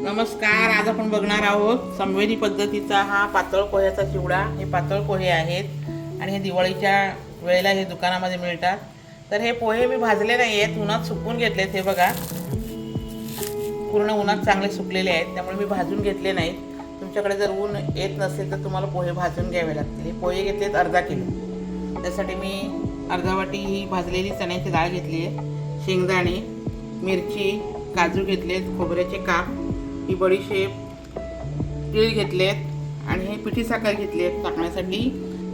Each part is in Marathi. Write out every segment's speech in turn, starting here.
नमस्कार. आज आपण बघणार आहोत संवेदी पद्धतीचा हा पातळ पोह्याचा चिवडा. हे पातळ पोहे आहेत आणि हे दिवाळीच्या वेळेला हे दुकानामध्ये मिळतात. तर हे पोहे मी भाजले नाही आहेत, उन्हात सुकवून घेतलेत. हे बघा, पूर्ण उन्हात चांगले सुकलेले आहेत, त्यामुळे मी भाजून घेतले नाहीत. तुमच्याकडे जर ऊन येत नसेल तर तुम्हाला पोहे भाजून घ्यावे लागतील. हे पोहे घेतलेत अर्धा किलो. त्यासाठी मी अर्धा वाटी ही भाजलेली चण्याची डाळ घेतली आहे, शेंगदाणे, मिरची, काजू घेतलेत, खोबऱ्याचे काप, ही बडीशेप, तीळ घेतलेत आणि हे पिठी साखर घेतली आहे टाकण्यासाठी.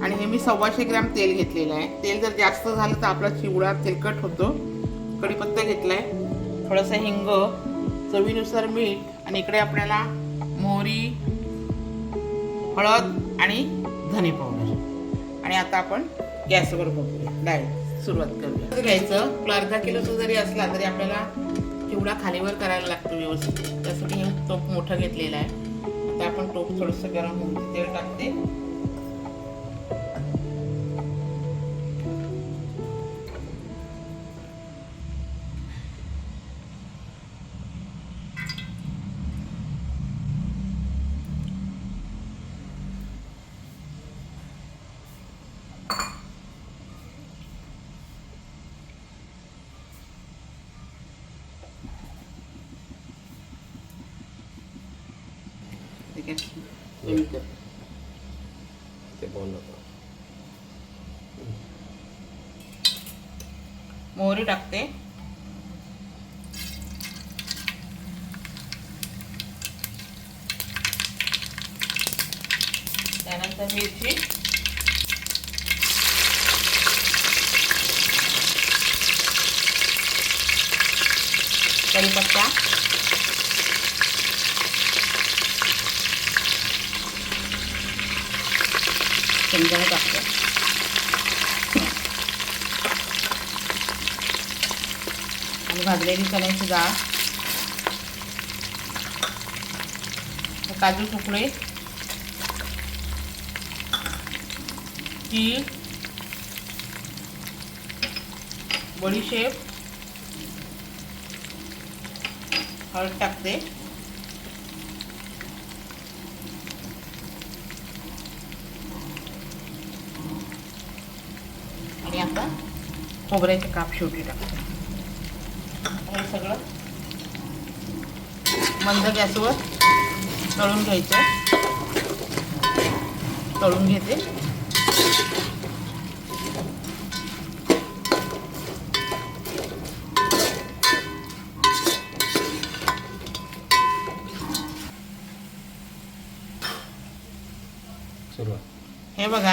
आणि हे मी 125 ग्रॅम तेल घेतलेलं आहे. तेल जर जास्त झालं तर आपला चिवडा तेलकट होतो. कढीपत्ता घेतला आहे, थोडंसं हिंग, चवीनुसार मीठ आणि इकडे आपल्याला मोहरी, हळद आणि धने पावडर. आणि आता आपण गॅसवर बघूया, डायरेक्ट सुरुवात करूया. घ्यायचं आपला अर्धा किलोचा जरी असला तरी आपल्याला चिवडा खालीवर करायला लागतो व्यवस्थित. त्यासाठी हे टोप मोठं घेतलेलं आहे. आता आपण टोप थोडंसं गरम होऊन तेल टाकते. मोहरी टाकते, त्यानंतर मिरची, कढीपत्ता, शेंगदाणे टाकते आणि भाजलेली चण्याची डाळ, काजू तुकडे, तीळ, बडीशेप, हळद टाकते आणि आता खोबऱ्याचे काप शेवटी टाकते. हे सगळं मंद गॅसवर तळून घ्यायचं. तळून घेते. हे बघा,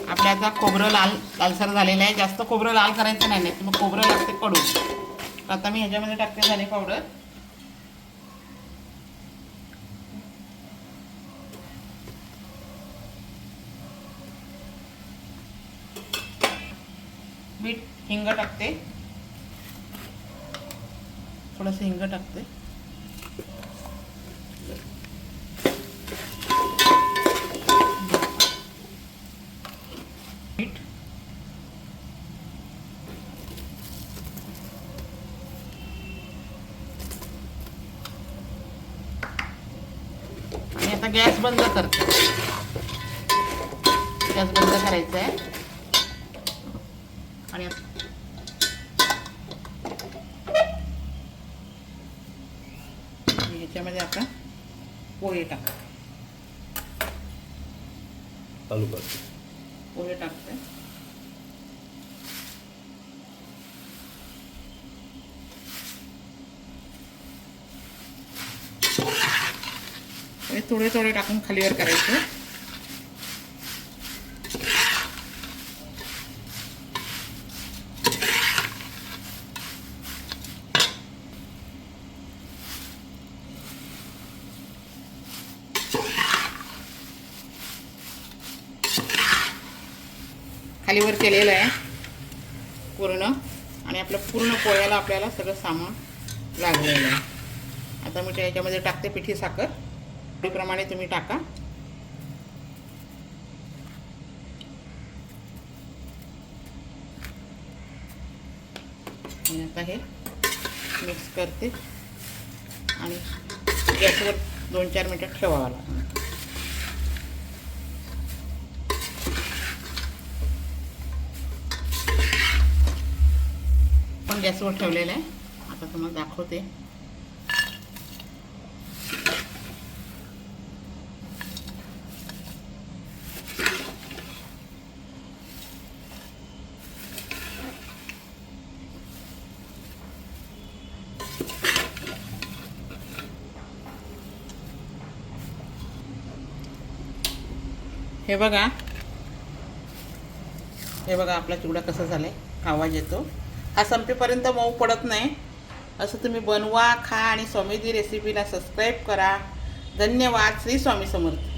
आपल्या आता खोबरं लालसर झालेलं आहे. जास्त खोबरं लाल करायचं नाही, तर मग खोबरं लागते कडू. आता मी ह्याच्यामध्ये टाकते धने पावडर, मीठ, हिंग टाकते, थोडंसं हिंग टाकते, मीठ, आणि आता गॅस बंद करते. गॅस बंद करायचा आहे आणि ह्याच्यामध्ये आपण पोहे टाकतो. चालू करते. पोहे टाकते, थोडे थोडे टाकून खालीवर करायचं. खालीवर केलेलं आहे पूर्ण आणि आपलं पूर्ण पोळ्याला आपल्याला सगळं सामान लागलेलं आहे. आता मी त्याच्यामध्ये टाकते पिठी साखर. त्याप्रमाणे तुम्ही टाका. आणि आता हे मिक्स करते आणि गॅसवर 2-4 मिनिटं ठेवावं लागतं. पण गॅसवर ठेवलेलं आहे. आता तुम्हाला दाखवते. हे बघा आपला चिवडा कसा झालाय. आवाज येतो. हा संपेपर्यंत मऊ पडत नाही. असं तुम्ही बनवा, खा आणि स्वामीजी रेसिपीला सबस्क्राईब करा. धन्यवाद. श्री स्वामी समर्थ.